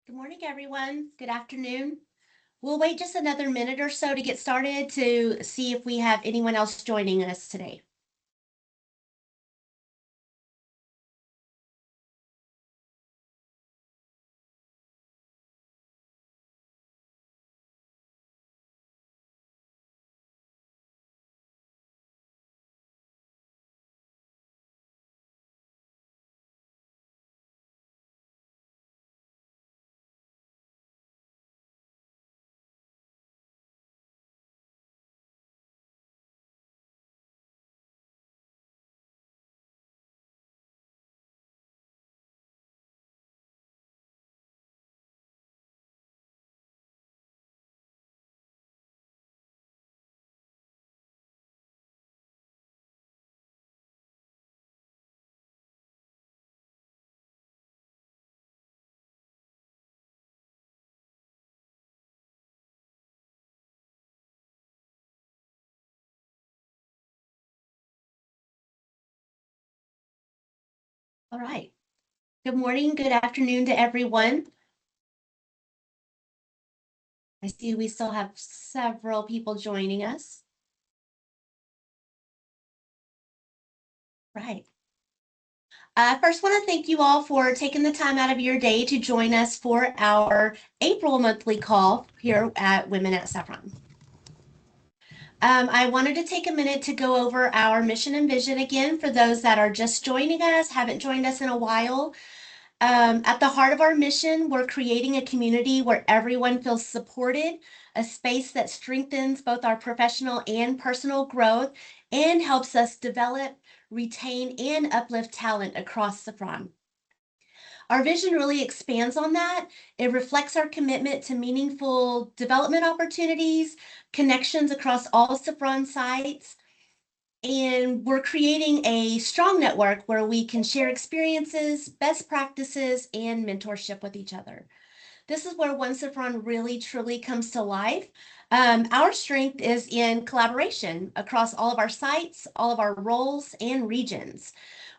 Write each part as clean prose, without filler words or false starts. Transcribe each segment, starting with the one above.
Good morning, everyone. Good afternoon. We'll wait just another minute or so to get started to see if we have anyone else joining us today. All right. Good morning, good afternoon to everyone. I see we still have several people joining us. Right. First, want to thank you all for taking the time out of your day to join us for our April monthly call here at Women at Saffron. I wanted to take a minute to go over our mission and vision again for those that are just joining us, haven't joined us in a while. At the heart of our mission, we're creating a community where everyone feels supported, a space that strengthens both our professional and personal growth and helps us develop, retain, and uplift talent across Saffron. Our vision really expands on that. It reflects our commitment to meaningful development opportunities, connections across all Saffron sites, and we're creating a strong network where we can share experiences, best practices, and mentorship with each other. This is where One Saffron really truly comes to life. Our strength is in collaboration across all of our sites, all of our roles, and regions.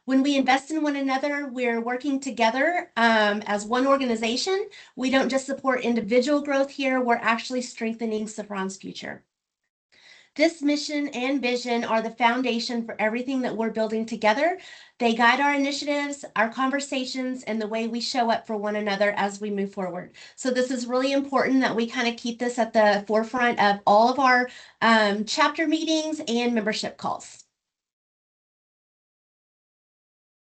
When we invest in one another, we're working together as one organization. We don't just support individual growth here, we're actually strengthening Saffron's future. This mission and vision are the foundation for everything that we're building together. They guide our initiatives, our conversations, and the way we show up for one another as we move forward. So this is really important that we kind of keep this at the forefront of all of our chapter meetings and membership calls.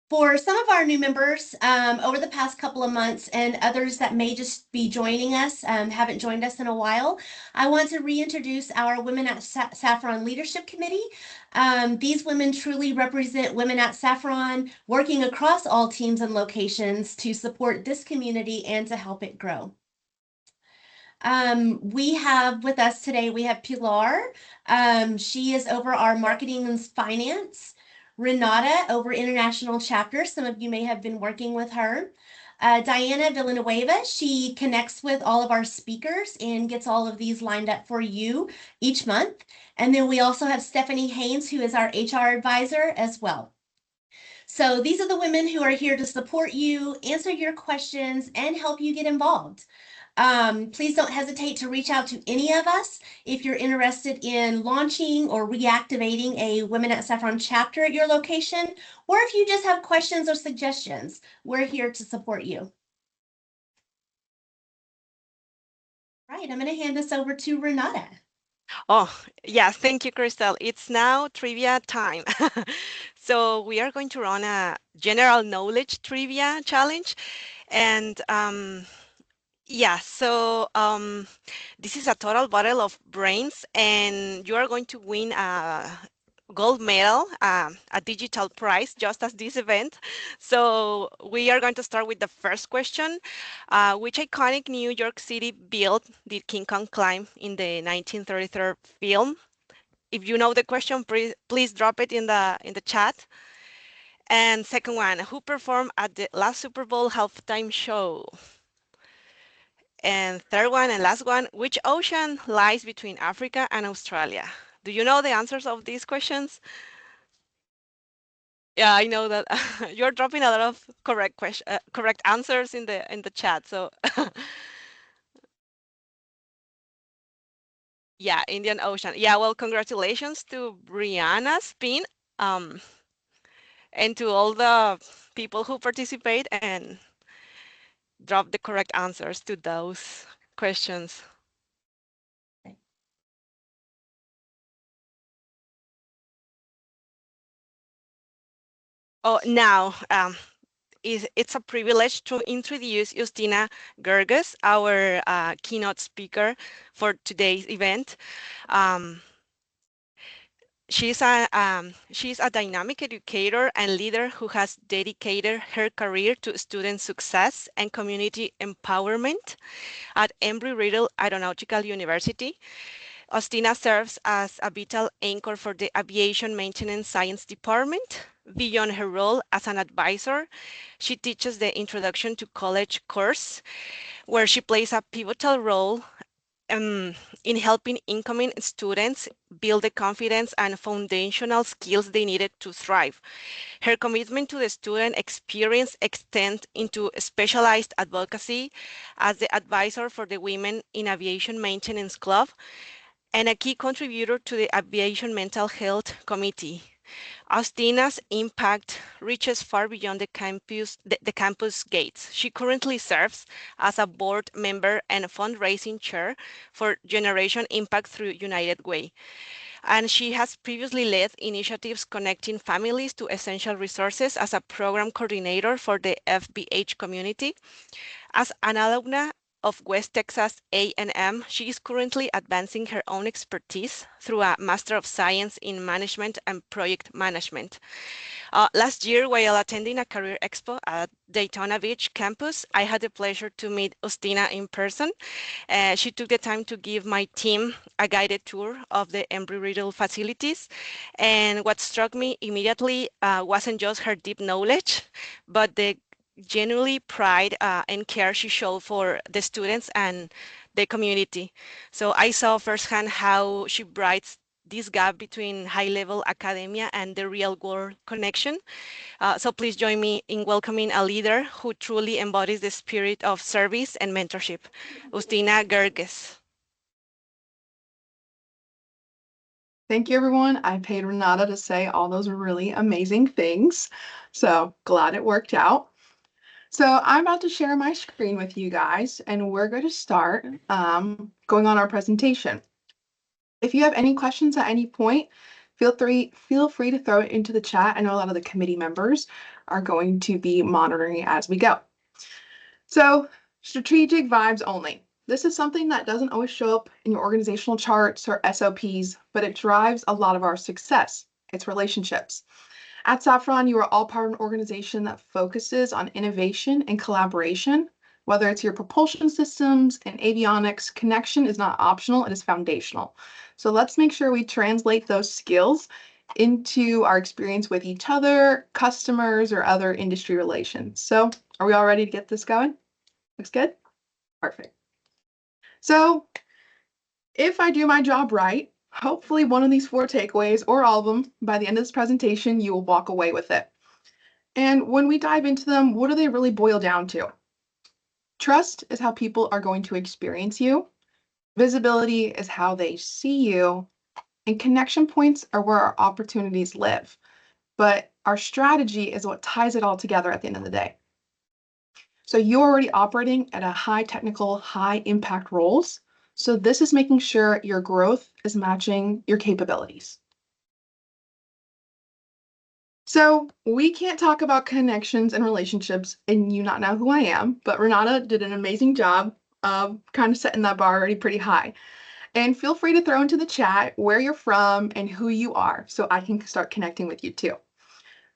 For some of our new members over the past couple of months and others that may just be joining us, haven't joined us in a while, I want to reintroduce our Women at Saffron Leadership Committee. These women truly represent Women at Saffron, working across all teams and locations to support this community and to help it grow. We have with us today, we have Pilar. She is over our marketing and finance. Renata over international chapter. Some of you may have been working with her. Diana Villanueva, she connects with all of our speakers and gets all of these lined up for you each month. And then we also have Stephanie Haynes, who is our HR advisor as well. So these are the women who are here to support you, answer your questions, and help you get involved. Please don't hesitate to reach out to any of us if you're interested in launching or reactivating a Women at Saffron chapter at your location, or if you just have questions or suggestions, we're here to support you. Right, I'm going to hand this over to Renata. Oh, yes, thank you, Crystal. It's now trivia time. So we are going to run a general knowledge trivia challenge. And yeah, so this is a total battle of brains, and you are going to win a gold medal, a digital prize, just as this event. So we are going to start with the first question. Which iconic New York City build did King Kong climb in the 1933 film? If you know the question, please drop it in the chat. And second one, who performed at the last Super Bowl halftime show? And third one and last one, which ocean lies between Africa and Australia? Do you know the answers of these questions? Yeah, I know that you're dropping a lot of correct answers in the chat. So yeah, Indian Ocean. Yeah, well, congratulations to Brianna Spin, um, and to all the people who participate and drop the correct answers to those questions. Oh, now it's a privilege to introduce Ustina Gerges, our keynote speaker for today's event. Um, she's a dynamic educator and leader who has dedicated her career to student success and community empowerment at Embry-Riddle Aeronautical University. Ostina serves as a vital anchor for the Aviation Maintenance Science Department. Beyond her role as an advisor, she teaches the Introduction to College course, where she plays a pivotal role um, in helping incoming students build the confidence and foundational skills they needed to thrive. Her commitment to the student experience extends into specialized advocacy as the advisor for the Women in Aviation Maintenance Club and a key contributor to the Aviation Mental Health Committee. Austina's impact reaches far beyond the campus gates. She currently serves as a board member and fundraising chair for Generation Impact through United Way. And she has previously led initiatives connecting families to essential resources as a program coordinator for the FBH community. As an alumna of West Texas A&M, she is currently advancing her own expertise through a Master of Science in Management and Project Management. Last year, while attending a career expo at Daytona Beach campus, I had the pleasure to meet Ustina in person. She took the time to give my team a guided tour of the Embry-Riddle facilities. And what struck me immediately wasn't just her deep knowledge, but the genuinely pride and care she showed for the students and the community. So I saw firsthand how she bridges this gap between high-level academia and the real-world connection. So please join me in welcoming a leader who truly embodies the spirit of service and mentorship, Ustina Gerges. Thank you, everyone. I paid Renata to say all those really amazing things. So glad it worked out. So I'm about to share my screen with you guys, and we're going to start going on our presentation. If you have any questions at any point, feel free to throw it into the chat. I know a lot of the committee members are going to be monitoring as we go. So strategic vibes only. This is something that doesn't always show up in your organizational charts or SOPs, but it drives a lot of our success. It's relationships. At Saffron, you are all part of an organization that focuses on innovation and collaboration. Whether it's your propulsion systems and avionics, connection is not optional, it is foundational. So let's make sure we translate those skills into our experience with each other, customers, or other industry relations. So are we all ready to get this going? Looks good? Perfect. So if I do my job right, hopefully one of these four takeaways or all of them by the end of this presentation, you will walk away with it. And when we dive into them, what do they really boil down to? Trust is how people are going to experience you. Visibility is how they see you. And connection points are where our opportunities live. But our strategy is what ties it all together at the end of the day. So you're already operating at a high technical, high impact roles. So this is making sure your growth is matching your capabilities. So we can't talk about connections and relationships and you not know who I am, but Renata did an amazing job of kind of setting that bar already pretty high. And feel free to throw into the chat where you're from and who you are so I can start connecting with you too.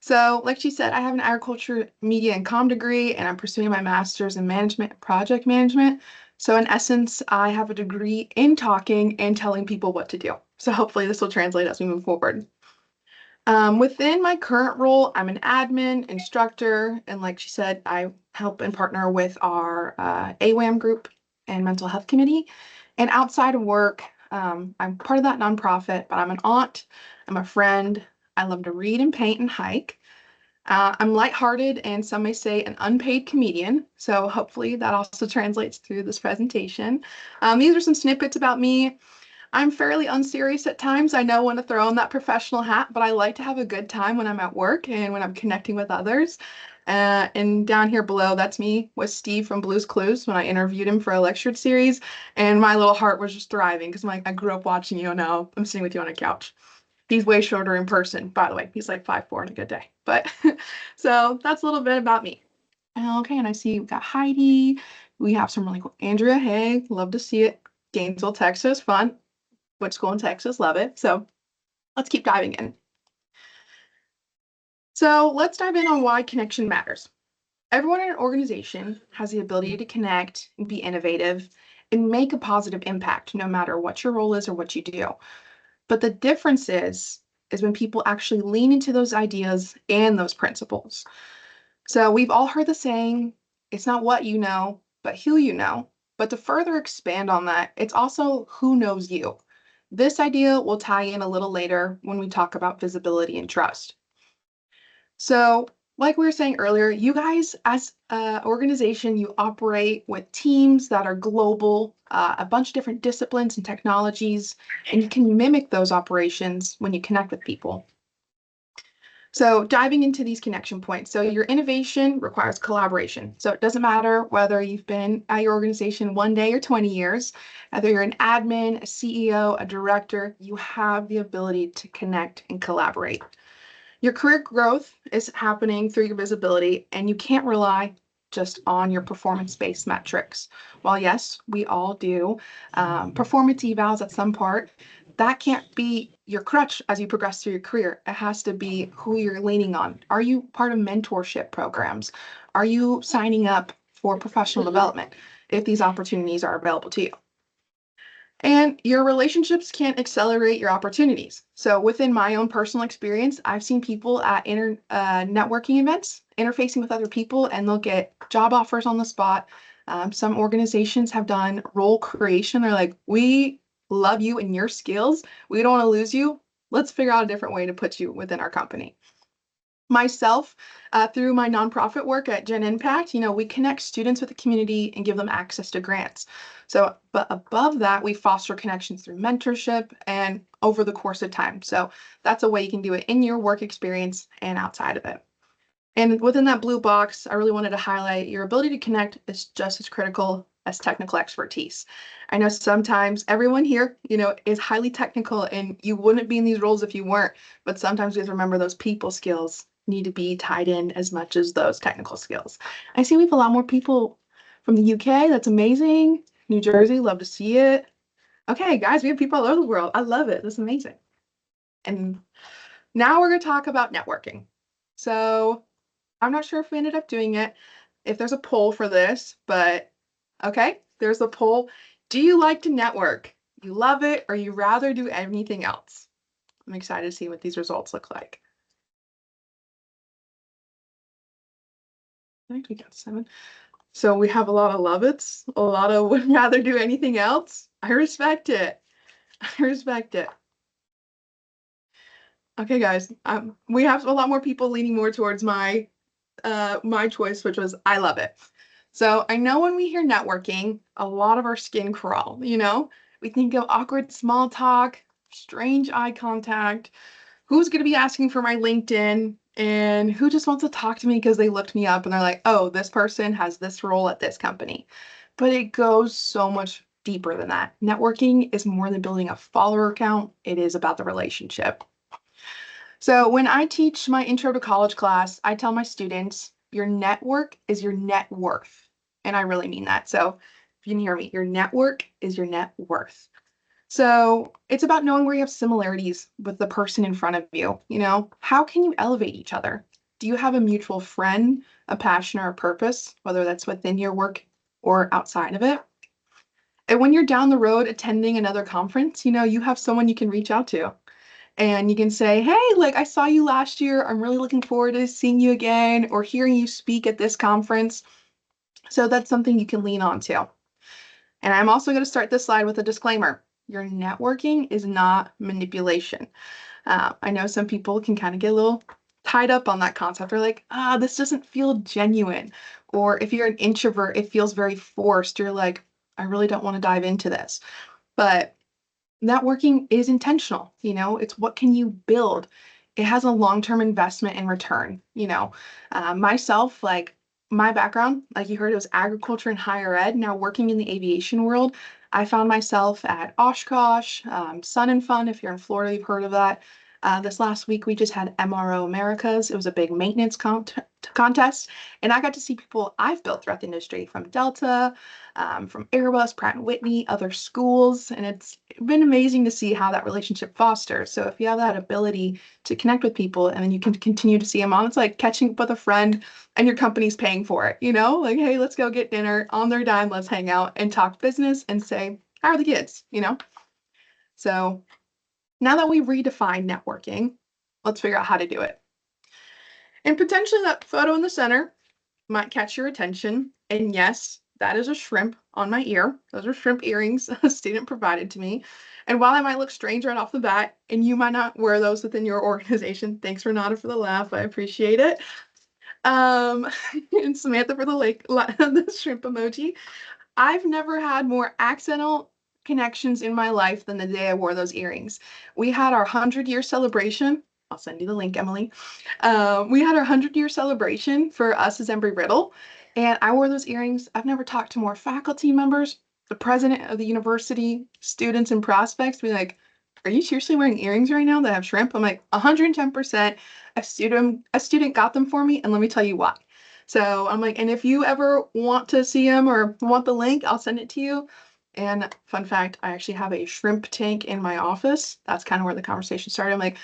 So like she said, I have an agriculture, media, and comm degree, and I'm pursuing my master's in management and project management. So in essence, I have a degree in talking and telling people what to do. So hopefully this will translate as we move forward. Within my current role, I'm an admin, instructor, and like she said, I help and partner with our AWAM group and mental health committee. And outside of work, I'm part of that nonprofit, but I'm an aunt, I'm a friend, I love to read and paint and hike. I'm lighthearted and some may say an unpaid comedian. So hopefully that also translates through this presentation. These are some snippets about me. I'm fairly unserious at times. I know when to throw on that professional hat, but I like to have a good time when I'm at work and when I'm connecting with others. And down here below, that's me with Steve from Blue's Clues when I interviewed him for a lectured series. And my little heart was just thriving because I grew up watching you and now I'm sitting with you on a couch. He's way shorter in person, by the way. He's like 5'4" on a good day. But so that's a little bit about me. Okay, and I see we got Heidi. We have some really cool Andrea. Hey, love to see it. Gainesville, Texas, fun. Went to school in Texas, love it. So let's keep diving in. So let's dive in on why connection matters. Everyone in an organization has the ability to connect and be innovative and make a positive impact, no matter what your role is or what you do. But the difference is when people actually lean into those ideas and those principles. So we've all heard the saying, it's not what you know, but who you know. But to further expand on that, it's also who knows you. This idea will tie in a little later when we talk about visibility and trust. So, like we were saying earlier, you guys, as an organization, you operate with teams that are global, a bunch of different disciplines and technologies, and you can mimic those operations when you connect with people. So diving into these connection points. So your innovation requires collaboration. So it doesn't matter whether you've been at your organization 1 day or 20 years, whether you're an admin, a CEO, a director, you have the ability to connect and collaborate. Your career growth is happening through your visibility, and you can't rely just on your performance-based metrics. While yes, we all do performance evals at some part, that can't be your crutch as you progress through your career. It has to be who you're leaning on. Are you part of mentorship programs? Are you signing up for professional development if these opportunities are available to you? And your relationships can accelerate your opportunities. So within my own personal experience, I've seen people at networking events interfacing with other people, and they'll get job offers on the spot. Some organizations have done role creation. They're like, we love you and your skills. We don't want to lose you. Let's figure out a different way to put you within our company. Myself, through my nonprofit work at Gen Impact, we connect students with the community and give them access to grants. So, but above that, we foster connections through mentorship and over the course of time. So that's a way you can do it in your work experience and outside of it. And within that blue box, I really wanted to highlight your ability to connect is just as critical as technical expertise. I know sometimes everyone here, is highly technical and you wouldn't be in these roles if you weren't, but sometimes we have to remember those people skills need to be tied in as much as those technical skills. I see we have a lot more people from the UK. That's amazing. New Jersey, love to see it. Okay, guys, we have people all over the world. I love it. That's amazing. And now we're going to talk about networking. So I'm not sure if we ended up doing it, if there's a poll for this, but okay, there's a poll. Do you like to network? You love it, or you rather do anything else? I'm excited to see what these results look like. I think we got 7. So we have a lot of love it's, a lot of would rather do anything else. I respect it. I respect it. Okay, guys, we have a lot more people leaning more towards my choice, which was I love it. So I know when we hear networking, a lot of our skin crawl. We think of awkward small talk, strange eye contact, who's going to be asking for my LinkedIn, and who just wants to talk to me because they looked me up and they're like, oh, this person has this role at this company. But it goes so much deeper than that. Networking is more than building a follower account. It is about the relationship. So when I teach my intro to college class, I tell my students, your network is your net worth. And I really mean that. So if you can hear me, your network is your net worth. So it's about knowing where you have similarities with the person in front of you. How can you elevate each other? Do you have a mutual friend, a passion, or a purpose, whether that's within your work or outside of it? And when you're down the road attending another conference, you have someone you can reach out to. And you can say, hey, like I saw you last year. I'm really looking forward to seeing you again or hearing you speak at this conference. So that's something you can lean on to. And I'm also going to start this slide with a disclaimer. Your networking is not manipulation. I know some people can kind of get a little tied up on that concept. They're like, this doesn't feel genuine. Or if you're an introvert, it feels very forced. You're like, I really don't want to dive into this. But networking is intentional. It's what can you build? It has a long-term investment in return. Myself, like my background, like you heard, it was agriculture and higher ed. Now working in the aviation world, I found myself at Oshkosh, Sun and Fun. If you're in Florida, you've heard of that. This last week, we just had MRO Americas. It was a big maintenance contest, and I got to see people I've built throughout the industry from Delta, from Airbus, Pratt& and Whitney, other schools, and it's been amazing to see how that relationship fosters. So if you have that ability to connect with people and then you can continue to see them on, it's like catching up with a friend and your company's paying for it, like, hey, let's go get dinner on their dime, let's hang out and talk business and say, how are the kids? So now that we've redefined networking, let's figure out how to do it. And potentially that photo in the center might catch your attention. And yes, that is a shrimp on my ear. Those are shrimp earrings a student provided to me. And while I might look strange right off the bat, and you might not wear those within your organization, thanks Renata for the laugh. I appreciate it. And Samantha for the shrimp emoji. I've never had more accidental connections in my life than the day I wore those earrings. We had our 100-year celebration. I'll send you the link, Emily. We had our 100-year celebration for us as Embry-Riddle, and I wore those earrings. I've never talked to more faculty members, the president of the university, students, and prospects be like, are you seriously wearing earrings right now that have shrimp? I'm like, 110%. A student got them for me, and let me tell you why. So I'm like, and if you ever want to see them or want the link, I'll send it to you. And fun fact, I actually have a shrimp tank in my office. That's kind of where the conversation started. I'm like,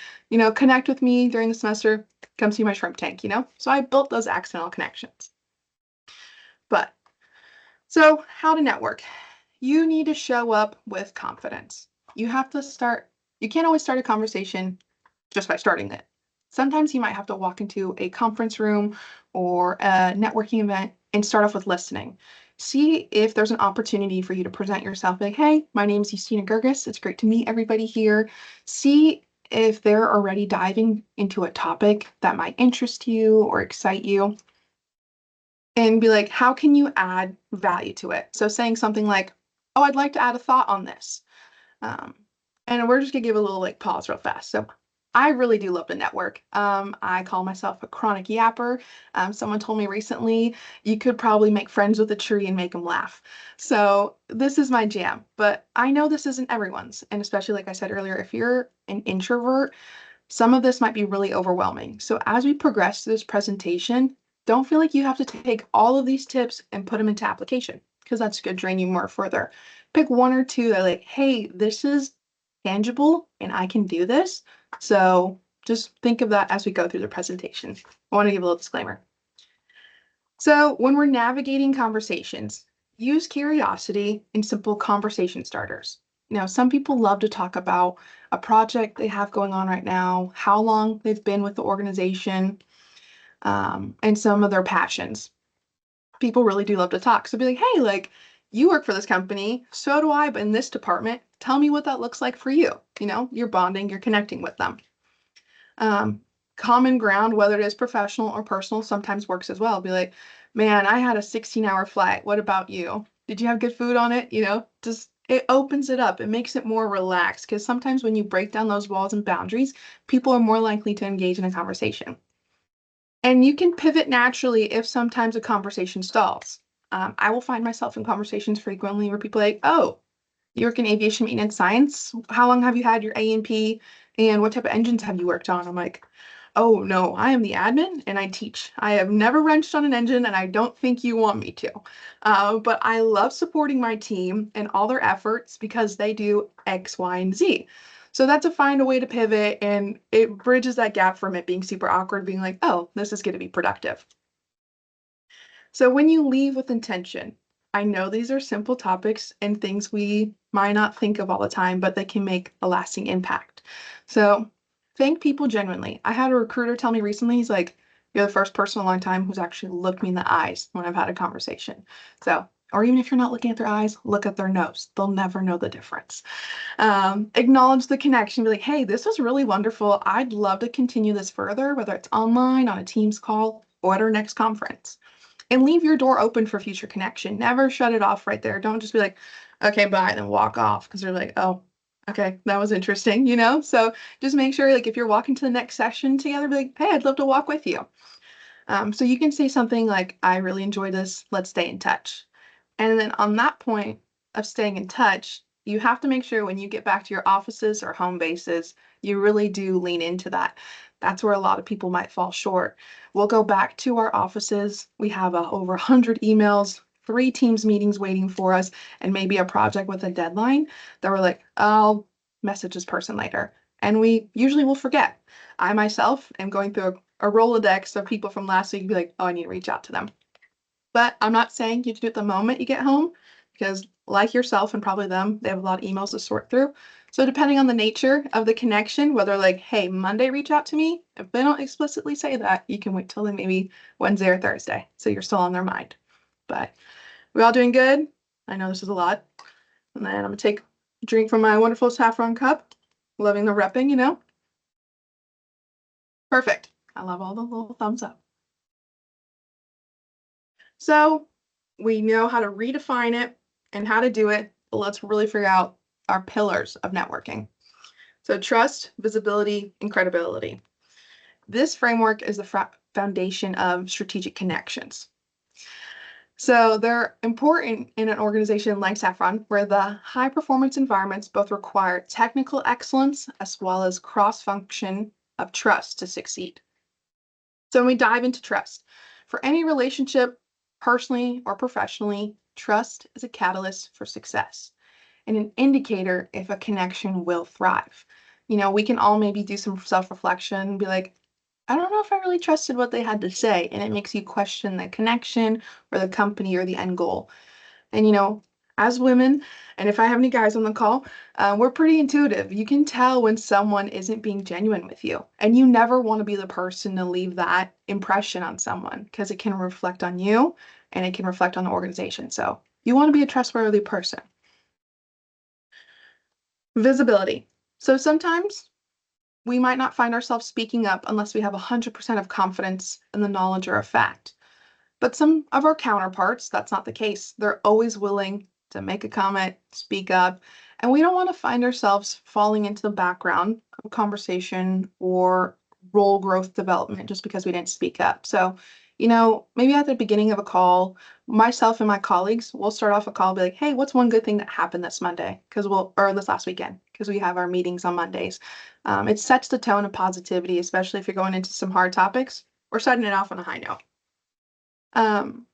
connect with me during the semester, come see my shrimp tank. So I built those accidental connections. But so how to network? You need to show up with confidence. You have to you can't always start a conversation just by starting it. Sometimes you might have to walk into a conference room or a networking event and start off with listening. See if there's an opportunity for you to present yourself like, hey, my name is Ustina Guiguis. It's great to meet everybody here. See if they're already diving into a topic that might interest you or excite you. And be like, how can you add value to it? So saying something like, oh, I'd like to add a thought on this. Um, and we're just gonna give a little like pause real fast. So I really do love to network. I call myself a chronic yapper. Someone told me recently you could probably make friends with a tree and make them laugh. So this is my jam, but I know this isn't everyone's. And especially like I said earlier, if you're an introvert, some of this might be really overwhelming. So as we progress through this presentation, don't feel like you have to take all of these tips and put them into application because that's going to drain you more further. Pick one or two that are like, hey, this is tangible and I can do this. So just think of that as we go through the presentation. I want to give a little disclaimer. So when we're navigating conversations, use curiosity and simple conversation starters. Now, some people love to talk about a project they have going on right now, how long they've been with the organization, and some of their passions. People really do love to talk. So be like, hey, like you work for this company, so do I, but in this department, tell me what that looks like for you. You're bonding, you're connecting with them. Common ground, whether it is professional or personal, sometimes works as well. Be like, man, I had a 16-hour flight. What about you? Did you have good food on it? Just it opens it up. It makes it more relaxed because sometimes when you break down those walls and boundaries, people are more likely to engage in a conversation. And you can pivot naturally if sometimes a conversation stalls. I will find myself in conversations frequently where people are like, oh, you work in aviation maintenance science. How long have you had your A&P and what type of engines have you worked on? I'm like, oh no, I am the admin and I teach. I have never wrenched on an engine and I don't think you want me to. But I love supporting my team and all their efforts because they do X, Y, and Z. So that's a way to pivot and it bridges that gap from it being super awkward, being like, oh, this is going to be productive. So when you leave with intention, I know these are simple topics and things we might not think of all the time, but they can make a lasting impact. So thank people genuinely. I had a recruiter tell me recently, he's like, you're the first person in a long time who's actually looked me in the eyes when I've had a conversation. So Or even if you're not looking at their eyes, look at their nose. They'll never know the difference. Acknowledge the connection. Be like, hey, this was really wonderful. I'd love to continue this further, whether it's online, on a Teams call, or at our next conference. And leave your door open for future connection. Never shut it off right there. Don't just be like, okay, bye, then walk off because they're like, oh, okay, that was interesting, you know? So just make sure, like, if you're walking to the next session together, be like, hey, I'd love to walk with you. So you can say something like, I really enjoyed this. Let's stay in touch. And then on that point of staying in touch, you have to make sure when you get back to your offices or home bases, you really do lean into that. That's where a lot of people might fall short. We'll go back to our offices. We have over 100 emails, 3 Teams meetings waiting for us, and maybe a project with a deadline that we're like, I'll message this person later. And we usually will forget. I myself am going through a Rolodex of people from last week and be like, oh, I need to reach out to them. But I'm not saying you have to do it the moment you get home because, like yourself and probably them, they have a lot of emails to sort through. So, depending on the nature of the connection, whether like, hey, Monday reach out to me, if they don't explicitly say that, you can wait till then maybe Wednesday or Thursday. So you're still on their mind. But we all doing good? I know this is a lot. And then I'm going to take a drink from my wonderful saffron cup. Loving the repping, you know? Perfect. I love all the little thumbs up. So we know how to redefine it and how to do it, but let's really figure out our pillars of networking. So trust, visibility, and credibility. This framework is the foundation of strategic connections. So they're important in an organization like Saffron, where the high performance environments both require technical excellence as well as cross function of trust to succeed. So when we dive into trust, for any relationship, personally or professionally, trust is a catalyst for success and an indicator if a connection will thrive. You know, we can all maybe do some self-reflection and be like, I don't know if I really trusted what they had to say. And it makes you question the connection or the company or the end goal. And, you know, as women, and if I have any guys on the call, we're pretty intuitive. You can tell when someone isn't being genuine with you. And you never want to be the person to leave that impression on someone because it can reflect on you and it can reflect on the organization. So you want to be a trustworthy person. Visibility. So sometimes we might not find ourselves speaking up unless we have 100% of confidence in the knowledge or a fact. But some of our counterparts, that's not the case. They're always willing to make a comment, speak up, and we don't want to find ourselves falling into the background of a conversation or role growth development just because we didn't speak up. So, you know, maybe at the beginning of a call, myself and my colleagues will start off a call, be like, hey, what's one good thing that happened this Monday? Or this last weekend, because we have our meetings on Mondays. It sets the tone of positivity, especially if you're going into some hard topics or starting it off on a high note. Um,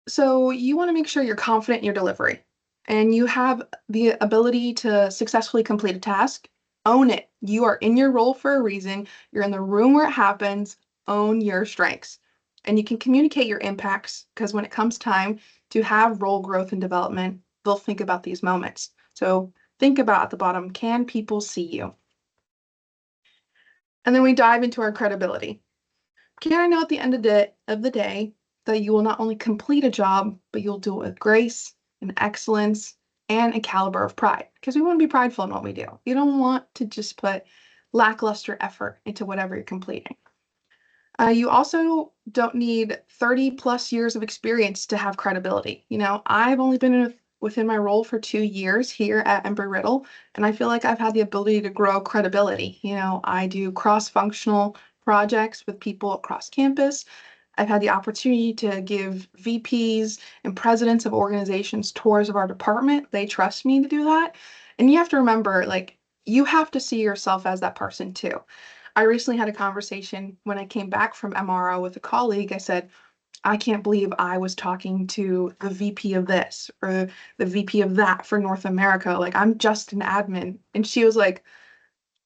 so you want to make sure you're confident in your delivery and you have the ability to successfully complete a task. Own it. You are in your role for a reason. You're in the room where it happens. Own your strengths. And you can communicate your impacts because when it comes time to have role growth and development, they'll think about these moments. So think about at the bottom, can people see you? And then we dive into our credibility. Can I know at the end of the day that you will not only complete a job, but you'll do it with grace and excellence and a caliber of pride? Because we want to be prideful in what we do. You don't want to just put lackluster effort into whatever you're completing. You also don't need 30 plus years of experience to have credibility. You know, I've only been within my role for 2 years here at Embry-Riddle, and I feel like I've had the ability to grow credibility. You know, I do cross-functional projects with people across campus. I've had the opportunity to give VPs and presidents of organizations tours of our department. They trust me to do that. And you have to remember, like, you have to see yourself as that person too. I recently had a conversation when I came back from MRO with a colleague. I said, I can't believe I was talking to the VP of this or the VP of that for North America. Like, I'm just an admin. And she was like,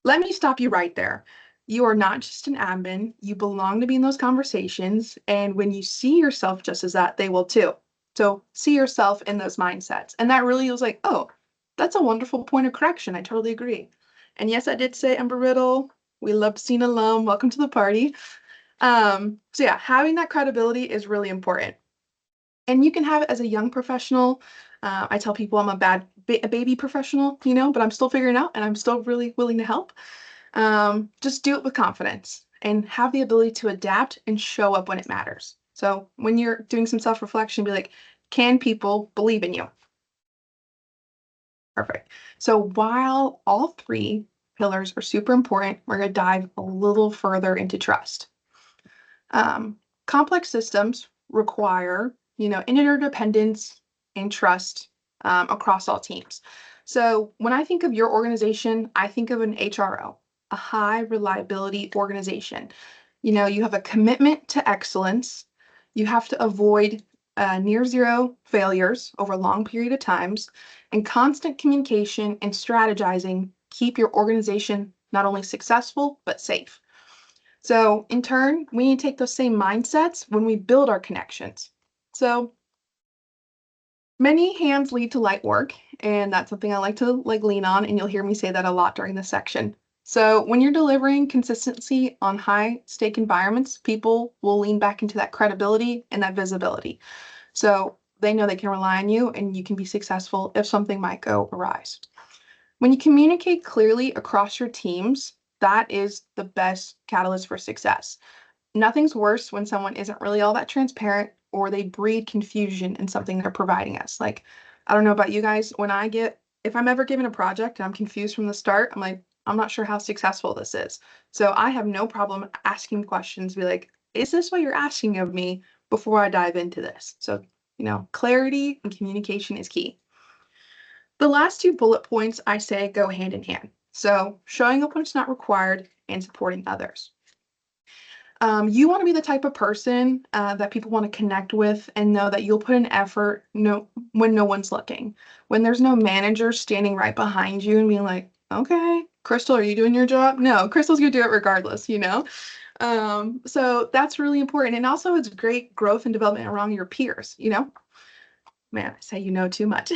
let me stop you right there. You are not just an admin. You belong to be in those conversations. And when you see yourself just as that, they will too. So see yourself in those mindsets. And that really was like, oh, that's a wonderful point of correction. I totally agree. And yes, I did say Embry-Riddle. We love seeing alum. Welcome to the party. So yeah, having that credibility is really important. And you can have it as a young professional. I tell people I'm a baby professional, but I'm still figuring out and I'm still really willing to help. Just do it with confidence and have the ability to adapt and show up when it matters. So when you're doing some self-reflection, be like, can people believe in you? Perfect. So while all three pillars are super important, we're going to dive a little further into trust. Um, Complex systems require, interdependence and trust across all teams. So when I think of your organization, I think of an HRO, a high reliability organization. You have a commitment to excellence. You have to avoid near zero failures over a long period of times, and constant communication and strategizing keep your organization not only successful but safe. So, in turn, we need to take those same mindsets when we build our connections. So, many hands lead to light work, and that's something I like to lean on, and you'll hear me say that a lot during this section. So, when you're delivering consistency on high stake environments, people will lean back into that credibility and that visibility. So, they know they can rely on you and you can be successful if something might go awry. When you communicate clearly across your teams, that is the best catalyst for success. Nothing's worse when someone isn't really all that transparent or they breed confusion in something they're providing us. Like, I don't know about you guys, if I'm ever given a project and I'm confused from the start, I'm like, I'm not sure how successful this is. So I have no problem asking questions, be like, is this what you're asking of me before I dive into this? So, clarity and communication is key. The last two bullet points I say go hand in hand. So showing up when it's not required and supporting others. You want to be the type of person that people want to connect with and know that you'll put an effort when no one's looking. When there's no manager standing right behind you and being like, okay, Crystal, are you doing your job? No, Crystal's going to do it regardless. So that's really important. And also it's great growth and development around your peers. Man, I say too much.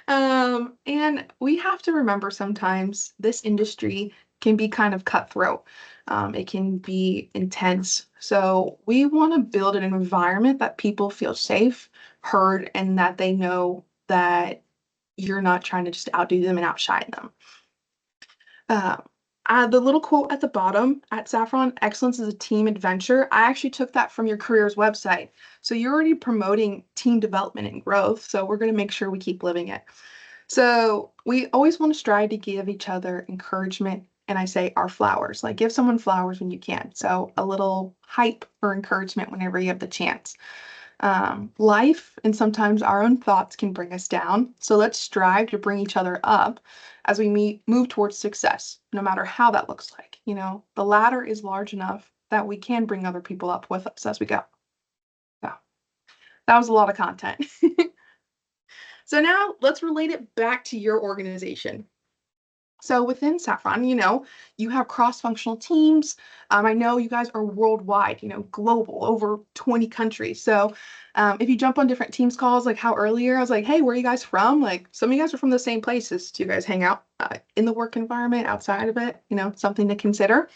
And we have to remember sometimes this industry can be kind of cutthroat. It can be intense. So we want to build an environment that people feel safe, heard, and that they know that you're not trying to just outdo them and outshine them. Uh, the little quote at the bottom at Saffron, excellence is a team adventure. I actually took that from your careers website. So you're already promoting team development and growth. So we're going to make sure we keep living it. So we always want to strive to give each other encouragement. And I say our flowers, like give someone flowers when you can. So a little hype or encouragement whenever you have the chance. Life and sometimes our own thoughts can bring us down. So let's strive to bring each other up as we move towards success, no matter how that looks like. The ladder is large enough that we can bring other people up with us as we go. So that was a lot of content. So now let's relate it back to your organization. So within Saffron, you have cross-functional teams. I know you guys are worldwide, global, over 20 countries. So if you jump on different teams calls, like how earlier I was like, hey, where are you guys from? Like some of you guys are from the same places. Do you guys hang out in the work environment, outside of it? Something to consider.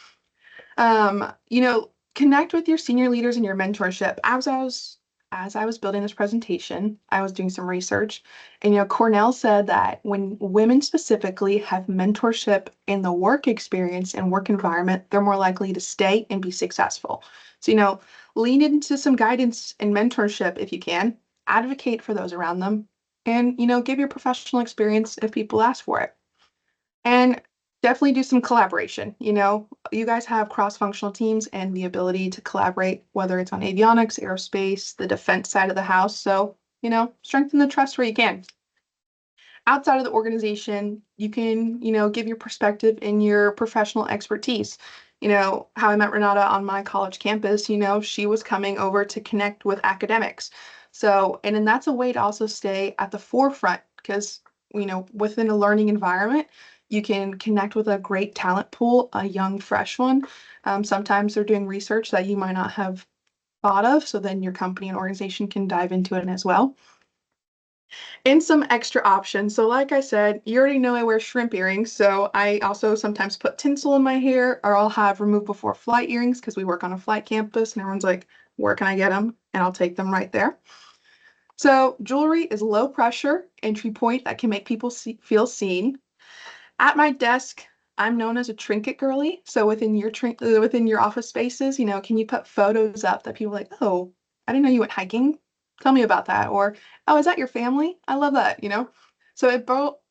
Connect with your senior leaders and your mentorship. As I was building this presentation, I was doing some research, and Cornell said that when women specifically have mentorship in the work experience and work environment, they're more likely to stay and be successful. So, lean into some guidance and mentorship if you can, advocate for those around them, and give your professional experience if people ask for it. And definitely do some collaboration. You guys have cross-functional teams and the ability to collaborate, whether it's on avionics, aerospace, the defense side of the house. So, strengthen the trust where you can. Outside of the organization, you can, give your perspective and your professional expertise. How I met Renata on my college campus, she was coming over to connect with academics. So, and then that's a way to also stay at the forefront because, within a learning environment, you can connect with a great talent pool, a young, fresh one. Sometimes they're doing research that you might not have thought of. So then your company and organization can dive into it as well. And some extra options. So like I said, you already know I wear shrimp earrings. So I also sometimes put tinsel in my hair, or I'll have remove before flight earrings because we work on a flight campus and everyone's like, where can I get them? And I'll take them right there. So jewelry is low pressure entry point that can make people feel seen. At my desk, I'm known as a trinket girly. So within your office spaces, can you put photos up that people are like, oh, I didn't know you went hiking. Tell me about that. Or, oh, is that your family? I love that. So it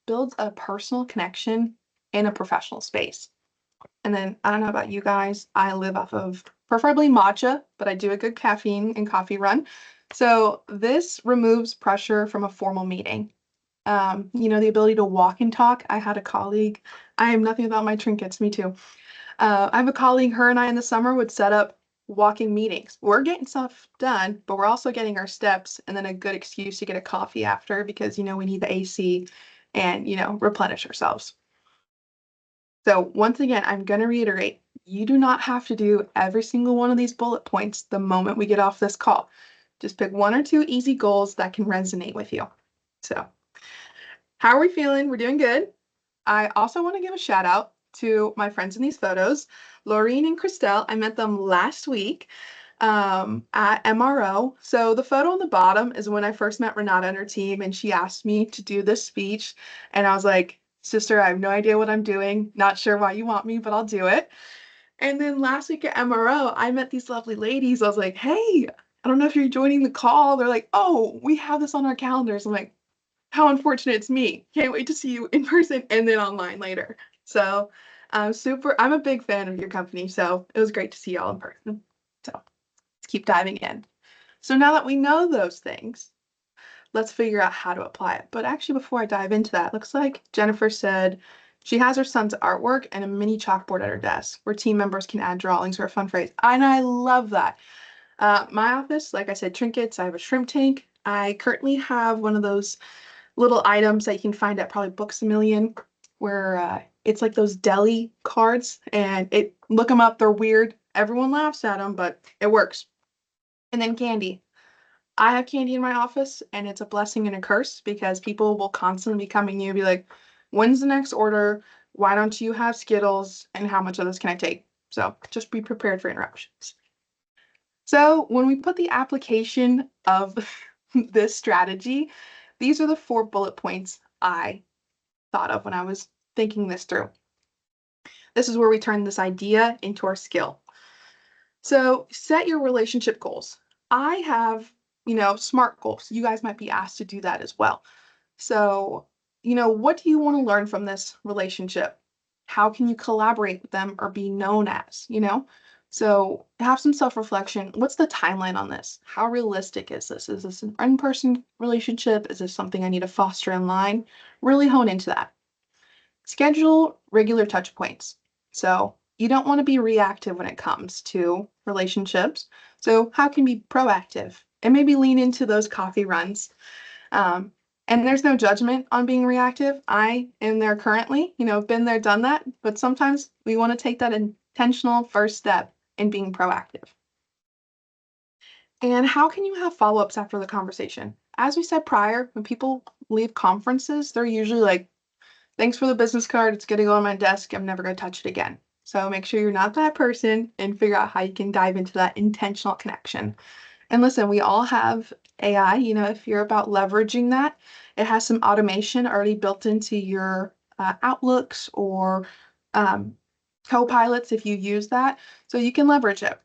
builds a personal connection in a professional space. And then I don't know about you guys, I live off of preferably matcha, but I do a good caffeine and coffee run. So this removes pressure from a formal meeting. The ability to walk and talk. I had a colleague, I am nothing without my trinkets, me too. I have a colleague, her and I in the summer would set up walking meetings. We're getting stuff done, but we're also getting our steps and then a good excuse to get a coffee after because, we need the AC and, replenish ourselves. So once again, I'm going to reiterate, you do not have to do every single one of these bullet points the moment we get off this call. Just pick one or two easy goals that can resonate with you. So how are we feeling? We're doing good. I also want to give a shout out to my friends in these photos, Laureen and Christelle. I met them last week at MRO. So the photo on the bottom is when I first met Renata and her team, and she asked me to do this speech. And I was like, sister, I have no idea what I'm doing. Not sure why you want me, but I'll do it. And then last week at MRO, I met these lovely ladies. I was like, hey, I don't know if you're joining the call. They're like, oh, we have this on our calendars. I'm like, how unfortunate it's me. Can't wait to see you in person and then online later. So I'm a big fan of your company. So it was great to see y'all in person. So let's keep diving in. So now that we know those things, let's figure out how to apply it. But actually, before I dive into that, looks like Jennifer said she has her son's artwork and a mini chalkboard at her desk where team members can add drawings or a fun phrase. And I love that. My office, like I said, trinkets. I have a shrimp tank. I currently have one of those little items that you can find at probably Books a Million, where it's like those deli cards, and look them up. They're weird. Everyone laughs at them, but it works. And then candy. I have candy in my office, and it's a blessing and a curse because people will constantly be coming to you and be like, "When's the next order? Why don't you have Skittles? And how much of this can I take?" So just be prepared for interruptions. So when we put the application of this strategy, these are the 4 bullet points I thought of when I was thinking this through. This is where we turn this idea into our skill. So set your relationship goals. I have, SMART goals. You guys might be asked to do that as well. So, what do you want to learn from this relationship? How can you collaborate with them or be known as? So have some self-reflection. What's the timeline on this? How realistic is this? Is this an in-person relationship? Is this something I need to foster online? Really hone into that. Schedule regular touch points. So you don't want to be reactive when it comes to relationships. So how can you be proactive and maybe lean into those coffee runs? And there's no judgment on being reactive. I am there currently, been there, done that. But sometimes we want to take that intentional first step in being proactive. And how can you have follow-ups after the conversation? As we said prior, when people leave conferences, they're usually like, thanks for the business card. It's going to go on my desk. I'm never going to touch it again. So make sure you're not that person and figure out how you can dive into that intentional connection. And listen, we all have AI. If you're about leveraging that, it has some automation already built into your Outlooks or co-pilots if you use that. So you can leverage it.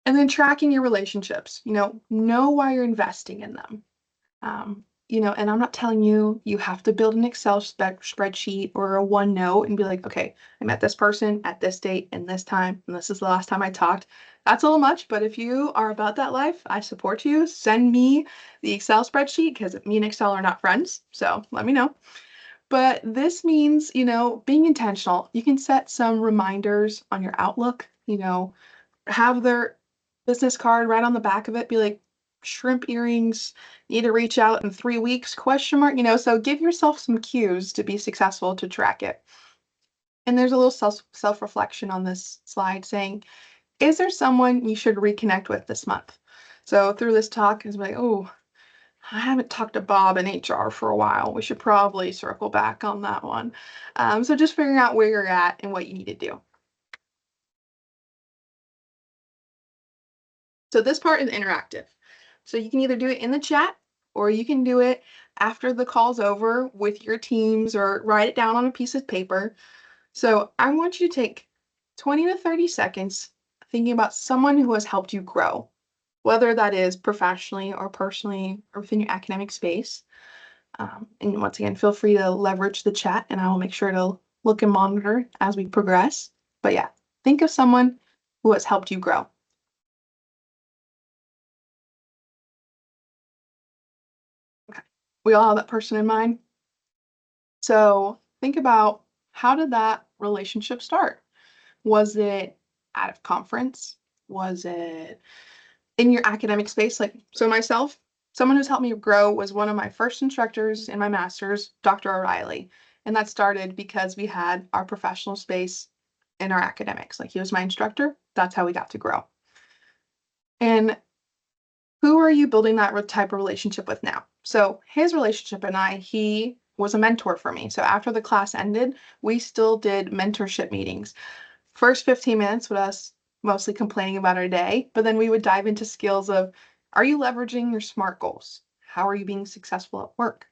And then tracking your relationships, know why you're investing in them. And I'm not telling you you have to build an Excel spreadsheet or a OneNote and be like, okay, I met this person at this date and this time, and this is the last time I talked. That's a little much, but if you are about that life, I support you. Send me the Excel spreadsheet because me and Excel are not friends. So let me know. But this means, being intentional. You can set some reminders on your Outlook, have their business card right on the back of it, be like, shrimp earrings, need to reach out in 3 weeks, question mark, so give yourself some cues to be successful to track it. And there's a little self-reflection on this slide saying, is there someone you should reconnect with this month? So through this talk is like, oh, I haven't talked to Bob in HR for a while. We should probably circle back on that one. So just figuring out where you're at and what you need to do. So this part is interactive. So you can either do it in the chat or you can do it after the call's over with your teams or write it down on a piece of paper. So I want you to take 20 to 30 seconds thinking about someone who has helped you grow, whether that is professionally or personally or within your academic space. And once again, feel free to leverage the chat and I will make sure to look and monitor as we progress. But yeah, think of someone who has helped you grow. Okay. We all have that person in mind. So think about, how did that relationship start? Was it at a conference? Was it in your academic space? Like, so myself, someone who's helped me grow was one of my first instructors in my master's, Dr. O'Reilly. And that started because we had our professional space in our academics. Like, he was my instructor. That's how we got to grow. And who are you building that type of relationship with now? So his relationship and I, he was a mentor for me. So after the class ended, we still did mentorship meetings. First 15 minutes with us mostly complaining about our day, but then we would dive into skills of, are you leveraging your SMART goals? How are you being successful at work?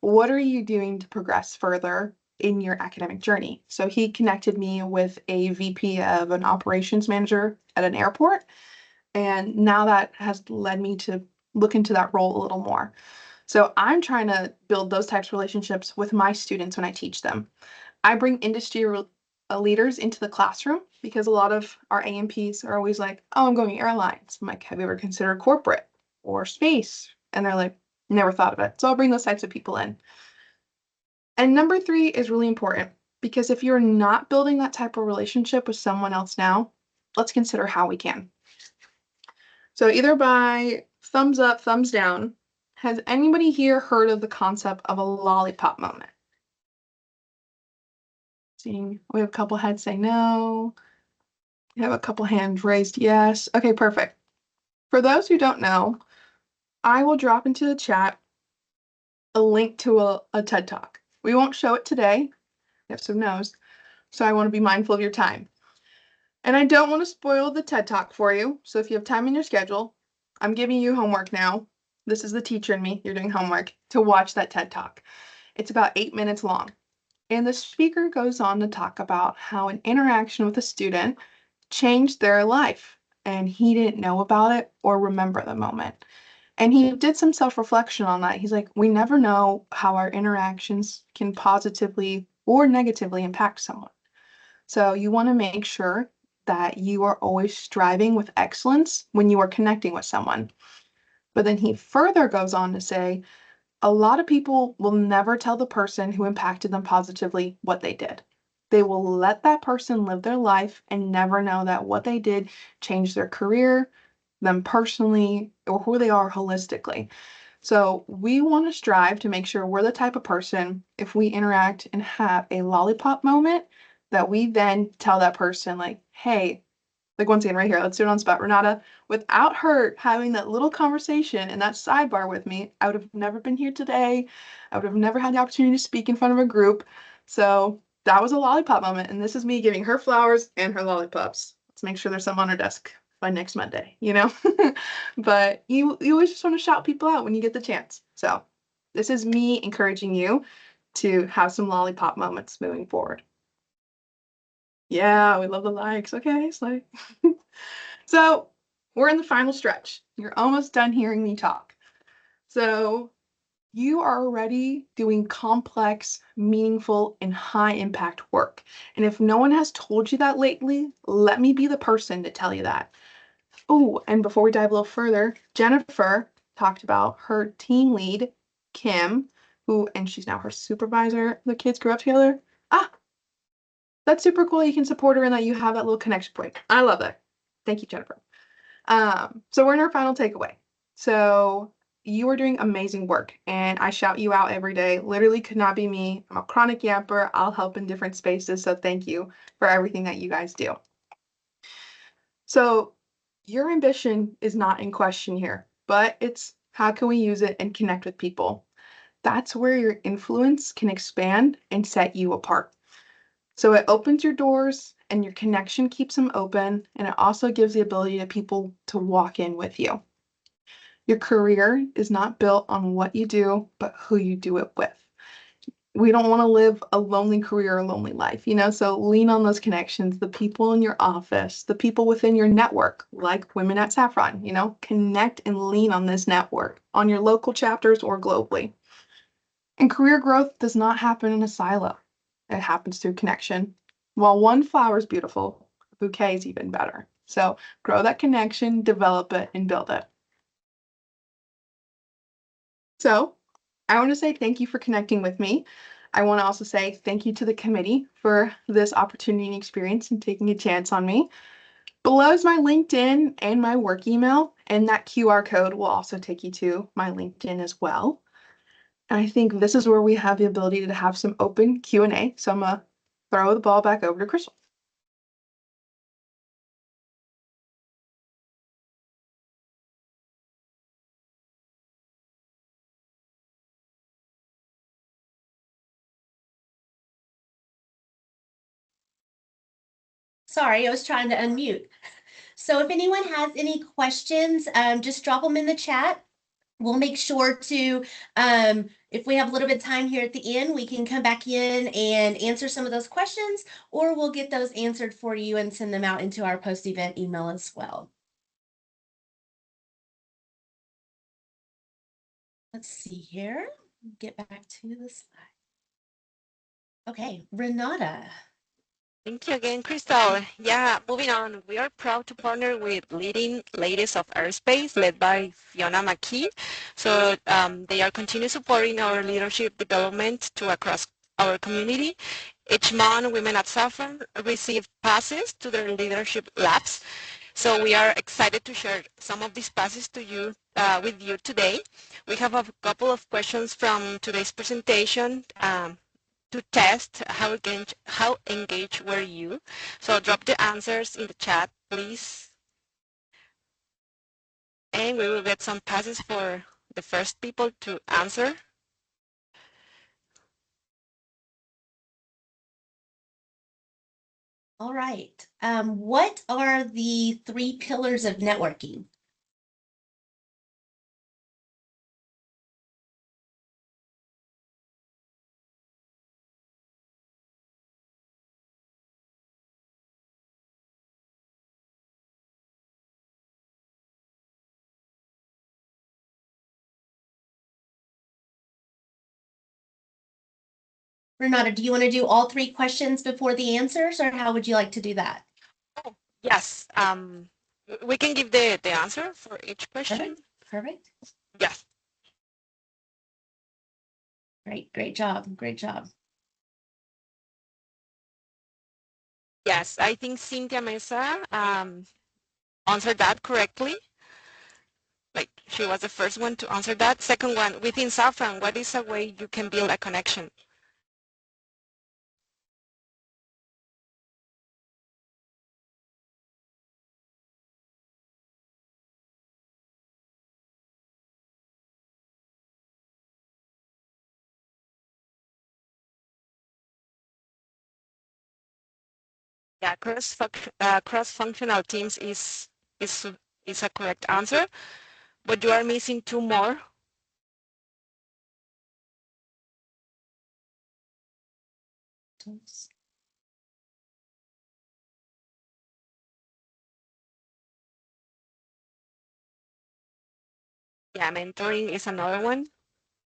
What are you doing to progress further in your academic journey? So he connected me with a VP of an operations manager at an airport. And now that has led me to look into that role a little more. So I'm trying to build those types of relationships with my students when I teach them. I bring industry leaders into the classroom because a lot of our AMPs are always like, oh, I'm going airlines. I'm like, have you ever considered corporate or space? And they're like, never thought of it. So I'll bring those types of people in. And number 3 is really important because if you're not building that type of relationship with someone else now, let's consider how we can. So either by thumbs up, thumbs down, has anybody here heard of the concept of a lollipop moment? Seeing we have a couple heads say no. We have a couple hands raised yes. Okay, perfect. For those who don't know, I will drop into the chat a link to a TED Talk. We won't show it today. We have some no's. So I want to be mindful of your time. And I don't want to spoil the TED Talk for you. So if you have time in your schedule, I'm giving you homework now. This is the teacher in me. You're doing homework to watch that TED Talk. It's about 8 minutes long. And the speaker goes on to talk about how an interaction with a student changed their life. And he didn't know about it or remember the moment. And he did some self-reflection on that. He's like, we never know how our interactions can positively or negatively impact someone. So you want to make sure that you are always striving with excellence when you are connecting with someone. But then he further goes on to say, a lot of people will never tell the person who impacted them positively what they did. They will let that person live their life and never know that what they did changed their career, them personally, or who they are holistically. So we want to strive to make sure we're the type of person, if we interact and have a lollipop moment, that we then tell that person, like, hey, like once again, right here, let's do it on spot. Renata, without her having that little conversation and that sidebar with me, I would have never been here today. I would have never had the opportunity to speak in front of a group. So that was a lollipop moment. And this is me giving her flowers and her lollipops. Let's make sure there's some on her desk by next Monday, you know? But you always just want to shout people out when you get the chance. So this is me encouraging you to have some lollipop moments moving forward. Yeah, we love the likes. Okay, Slay. So we're in the final stretch. You're almost done hearing me talk. So you are already doing complex, meaningful, and high impact work. And if no one has told you that lately, let me be the person to tell you that. Oh, and before we dive a little further, Jennifer talked about her team lead, Kim, and she's now her supervisor. The kids grew up together. Ah, that's super cool. You can support her and that you have that little connection point. I love that. Thank you, Jennifer. So we're in our final takeaway. So you are doing amazing work and I shout you out every day. Literally could not be me. I'm a chronic yapper. I'll help in different spaces. So thank you for everything that you guys do. So your ambition is not in question here, but it's how can we use it and connect with people? That's where your influence can expand and set you apart. So it opens your doors and your connection keeps them open. And it also gives the ability to people to walk in with you. Your career is not built on what you do, but who you do it with. We don't want to live a lonely career, a lonely life, so lean on those connections, the people in your office, the people within your network, like Women at Saffron, connect and lean on this network on your local chapters or globally. And career growth does not happen in a silo. It happens through connection. While one flower is beautiful, a bouquet is even better. So grow that connection, develop it, and build it. So I want to say thank you for connecting with me. I want to also say thank you to the committee for this opportunity and experience and taking a chance on me. Below is my LinkedIn and my work email, and that QR code will also take you to my LinkedIn as well. And I think this is where we have the ability to have some open Q&A. So I'm going to throw the ball back over to Crystal. Sorry, I was trying to unmute. So if anyone has any questions, just drop them in the chat. We'll make sure to, if we have a little bit of time here at the end, we can come back in and answer some of those questions, or we'll get those answered for you and send them out into our post-event email as well. Let's see here. Get back to the slide. Okay, Renata. Thank you again, Crystal. Yeah, moving on. We are proud to partner with leading ladies of airspace led by Fiona McKee. So they are continuing supporting our leadership development to across our community. Each month, Women at Saffron receive passes to their leadership labs. So we are excited to share some of these passes to you with you today. We have a couple of questions from today's presentation. To test how engaged were you. So drop the answers in the chat, please. And we will get some passes for the first people to answer. All right. What are the 3 pillars of networking? Renata, do you want to do all 3 questions before the answers, or how would you like to do that? Oh, yes. We can give the answer for each question. Perfect. Yes. Great job. Great job. Yes, I think Cynthia Mesa answered that correctly. Like she was the first one to answer that. Second one, within Saffron, what is a way you can build a connection? Yeah, cross-functional teams is is a correct answer, but you are missing 2 more. Yeah, mentoring is another one.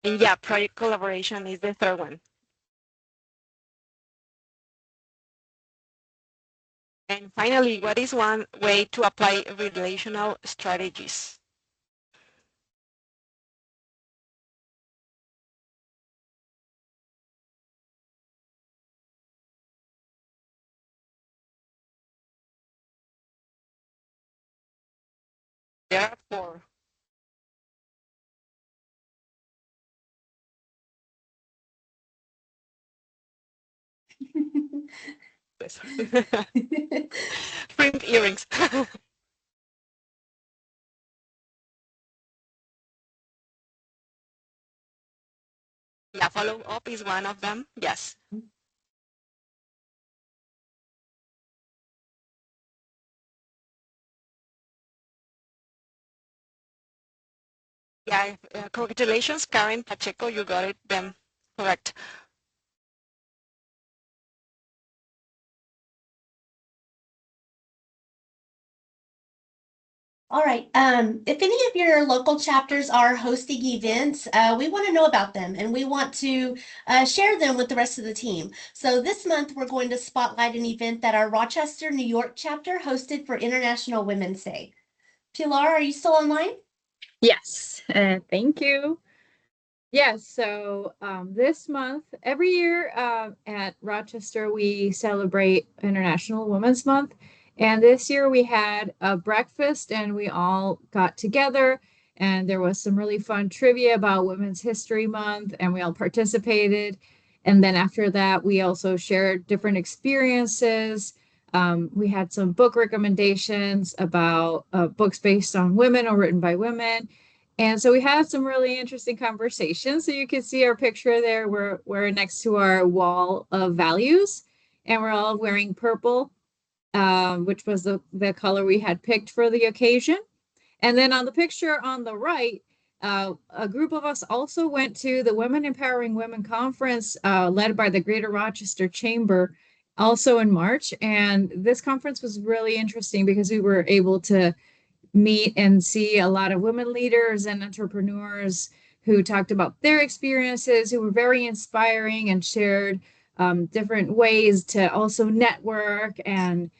And yeah, project collaboration is the third one. And finally, what is one way to apply relational strategies? There are 4. Print earrings. Yeah, follow up is one of them. Yes. Yeah, congratulations, Karen Pacheco. You got it them correct. All right. If any of your local chapters are hosting events, we want to know about them and we want to share them with the rest of the team. So this month, we're going to spotlight an event that our Rochester, New York chapter hosted for International Women's Day. Pilar, are you still online? Yes, thank you. Yes, so this month, every year at Rochester, we celebrate International Women's Month. And this year we had a breakfast and we all got together and there was some really fun trivia about Women's History Month and we all participated. And then after that, we also shared different experiences. We had some book recommendations about books based on women or written by women. And so we had some really interesting conversations. So you can see our picture there. We're next to our wall of values, and we're all wearing purple, which was the color we had picked for the occasion. And then on the picture on the right, a group of us also went to the Women Empowering Women Conference led by the Greater Rochester Chamber also in March. And this conference was really interesting because we were able to meet and see a lot of women leaders and entrepreneurs who talked about their experiences, who were very inspiring and shared different ways to also network and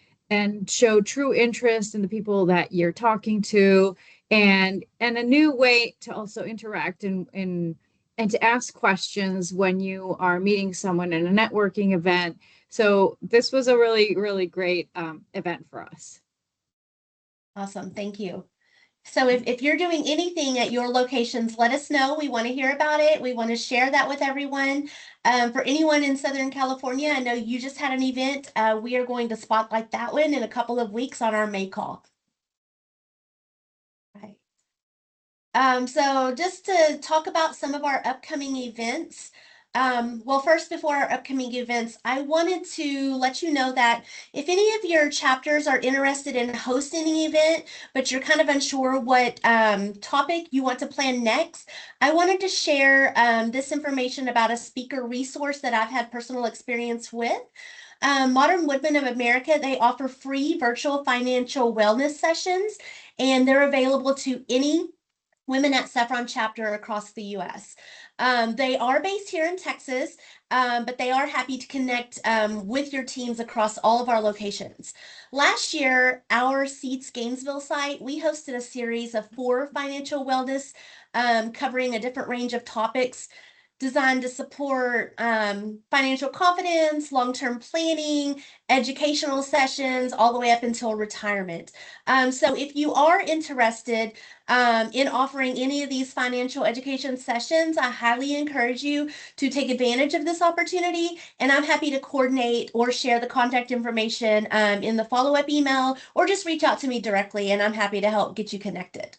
show true interest in the people that you're talking to, and a new way to also interact and to ask questions when you are meeting someone in a networking event. So this was a really great event for us. Awesome. Thank you. So if you're doing anything at your locations, let us know. We want to hear about it. We want to share that with everyone. For anyone in Southern California, I know you just had an event. We are going to spotlight that one in a couple of weeks on our May call. Right. So just to talk about some of our upcoming events. Well, first, before our upcoming events, I wanted to let you know that if any of your chapters are interested in hosting an event, but you're kind of unsure what topic you want to plan next, I wanted to share this information about a speaker resource that I've had personal experience with. Modern Woodmen of America, they offer free virtual financial wellness sessions, and they're available to any Women at Saffron chapter across the US. They are based here in Texas, but they are happy to connect with your teams across all of our locations. Last year, our Seats Gainesville site, we hosted a series of 4 financial wellness covering a different range of topics designed to support financial confidence, long-term planning, educational sessions, all the way up until retirement. So if you are interested in offering any of these financial education sessions, I highly encourage you to take advantage of this opportunity. And I'm happy to coordinate or share the contact information in the follow-up email, or just reach out to me directly, and I'm happy to help get you connected.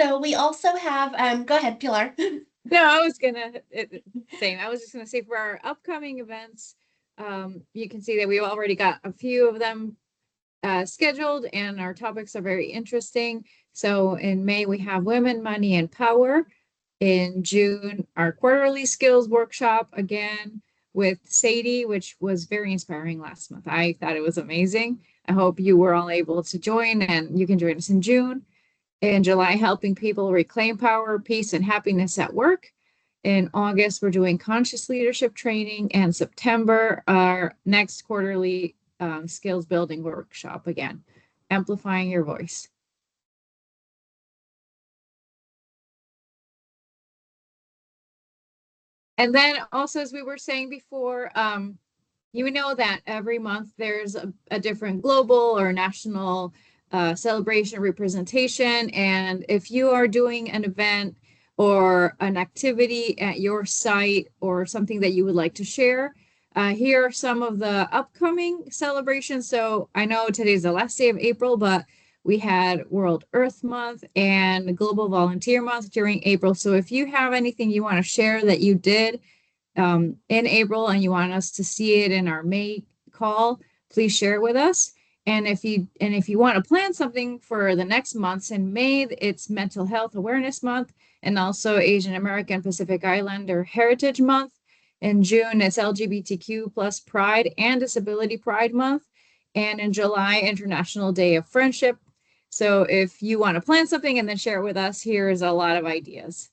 So we also have, go ahead, Pilar. No, I was gonna same. I was just gonna say for our upcoming events, you can see that we already got a few of them scheduled, and our topics are very interesting. So in May we have Women, Money, and Power. In June, our quarterly skills workshop again with Sadie, which was very inspiring last month. I thought it was amazing. I hope you were all able to join, and you can join us in June. In July, helping people reclaim power, peace, and happiness at work. In August, we're doing conscious leadership training. And September, our next quarterly skills building workshop again, amplifying your voice. And then also, as we were saying before, you know that every month there's a different global or national celebration representation. And if you are doing an event or an activity at your site or something that you would like to share, here are some of the upcoming celebrations. So I know today's the last day of April, but we had World Earth Month and Global Volunteer Month during April. So if you have anything you want to share that you did in April and you want us to see it in our May call, please share it with us. And if you want to plan something for the next months, in May, it's Mental Health Awareness Month and also Asian American Pacific Islander Heritage Month. In June, it's LGBTQ plus Pride and Disability Pride Month. And in July, International Day of Friendship. So if you want to plan something and then share it with us, here's a lot of ideas.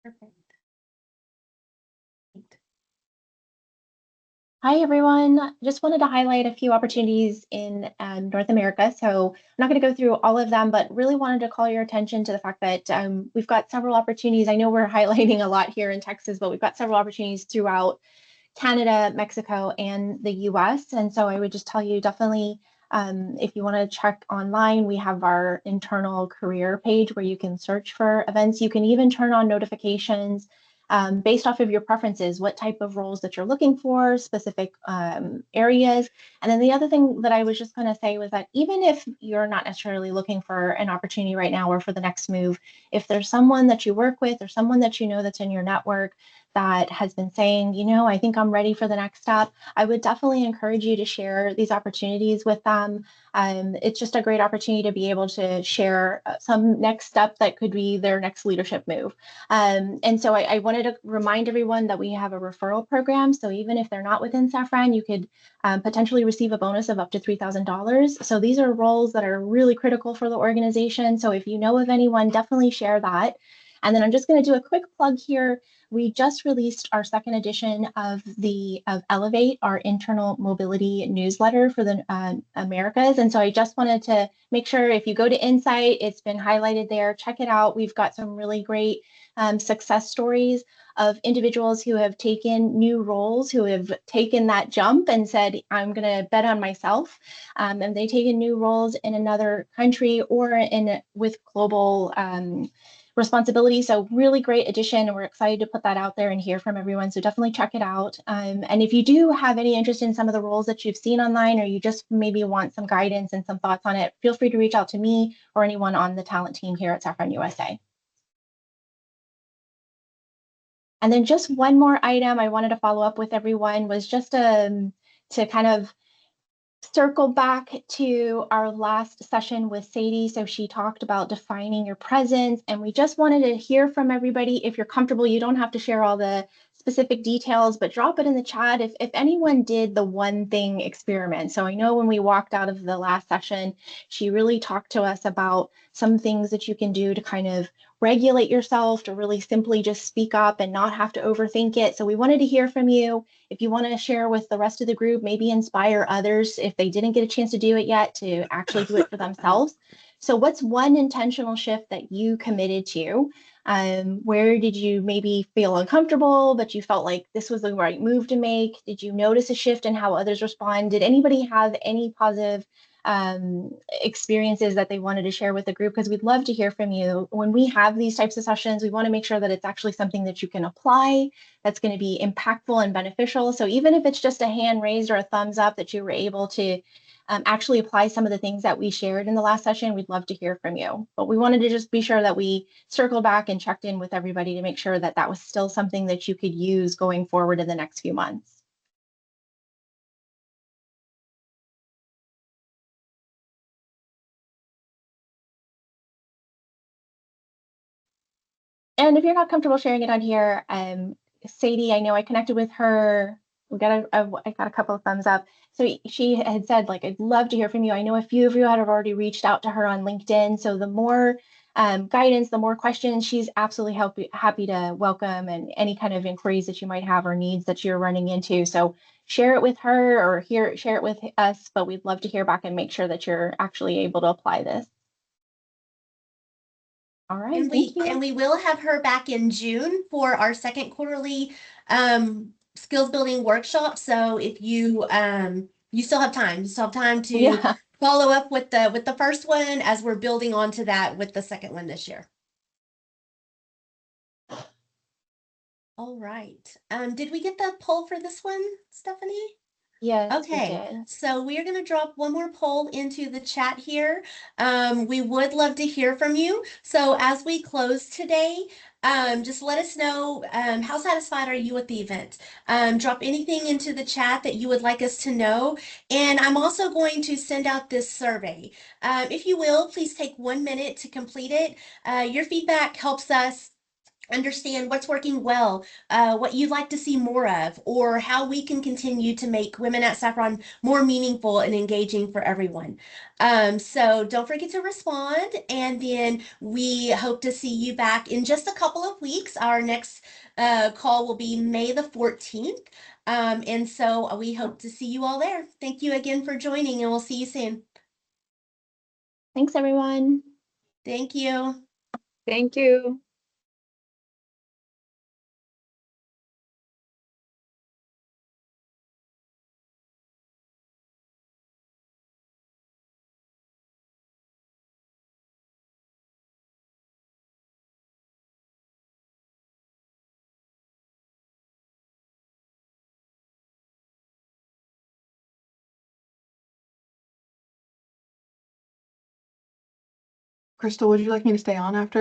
Perfect. Hi, everyone. Just wanted to highlight a few opportunities in North America. So I'm not going to go through all of them, but really wanted to call your attention to the fact that we've got several opportunities. I know we're highlighting a lot here in Texas, but we've got several opportunities throughout Canada, Mexico, and the US. And so I would just tell you definitely, if you want to check online, we have our internal career page where you can search for events. You can even turn on notifications based off of your preferences, what type of roles that you're looking for, specific areas. And then the other thing that I was just going to say was that even if you're not necessarily looking for an opportunity right now or for the next move, if there's someone that you work with or someone that you know that's in your network that has been saying, you know, I think I'm ready for the next step, I would definitely encourage you to share these opportunities with them. It's just a great opportunity to be able to share some next step that could be their next leadership move. And so I wanted to remind everyone that we have a referral program. So even if they're not within Safran, you could potentially receive a bonus of up to $3,000. So these are roles that are really critical for the organization. So if you know of anyone, definitely share that. And then I'm just going to do a quick plug here. We just released our second edition of Elevate, our internal mobility newsletter for the Americas. And so I just wanted to make sure if you go to Insight, it's been highlighted there. Check it out. We've got some really great success stories of individuals who have taken new roles, who have taken that jump and said, I'm going to bet on myself. And they've taken new roles in another country or with global responsibility. So really great addition. And we're excited to put that out there and hear from everyone. So definitely check it out. And if you do have any interest in some of the roles that you've seen online, or you just maybe want some guidance and some thoughts on it, feel free to reach out to me or anyone on the talent team here at Safran USA. And then just one more item I wanted to follow up with everyone was just to kind of circle back to our last session with Sadie. So she talked about defining your presence, and we just wanted to hear from everybody. If you're comfortable, you don't have to share all the specific details, but drop it in the chat if anyone did the one thing experiment. So I know when we walked out of the last session, she really talked to us about some things that you can do to kind of regulate yourself, to really simply just speak up and not have to overthink it. So we wanted to hear from you. If you want to share with the rest of the group, maybe inspire others if they didn't get a chance to do it yet to actually do it for themselves. So what's one intentional shift that you committed to? Where did you maybe feel uncomfortable, but you felt like this was the right move to make? Did you notice a shift in how others respond? Did anybody have any positive experiences that they wanted to share with the group? Because we'd love to hear from you. When we have these types of sessions, we want to make sure that it's actually something that you can apply, that's going to be impactful and beneficial. So even if it's just a hand raised or a thumbs up that you were able to actually apply some of the things that we shared in the last session, we'd love to hear from you. But we wanted to just be sure that we circled back and checked in with everybody to make sure that that was still something that you could use going forward in the next few months. And if you're not comfortable sharing it on here, Sadie, I know I connected with her. I got a couple of thumbs up. So she had said, like, I'd love to hear from you. I know a few of you had already reached out to her on LinkedIn. So the more guidance, the more questions, she's absolutely happy to welcome and any kind of inquiries that you might have or needs that you're running into. So share it with her or share it with us, but we'd love to hear back and make sure that you're actually able to apply this. All right, thank you. And we will have her back in June for our second quarterly skills building workshop. So if you you still have time, to follow up with the first one as we're building onto that with the second one this year. All right. Did we get the poll for this one, Stephanie? Yes, we Okay, did. so we are going to drop one more poll into the chat here. We would love to hear from you. So as we close today, just let us know how satisfied are you with the event. Drop anything into the chat that you would like us to know. And I'm also going to send out this survey. If you will, please take 1 minute to complete it. Your feedback helps us understand what's working well, what you'd like to see more of, or how we can continue to make Women at Saffron more meaningful and engaging for everyone. So don't forget to respond, and then we hope to see you back in just a couple of weeks. Our next call will be May the 14th. And so we hope to see you all there. Thank you again for joining, and we'll see you soon. Thanks, everyone. Thank you. Thank you. Crystal, would you like me to stay on after?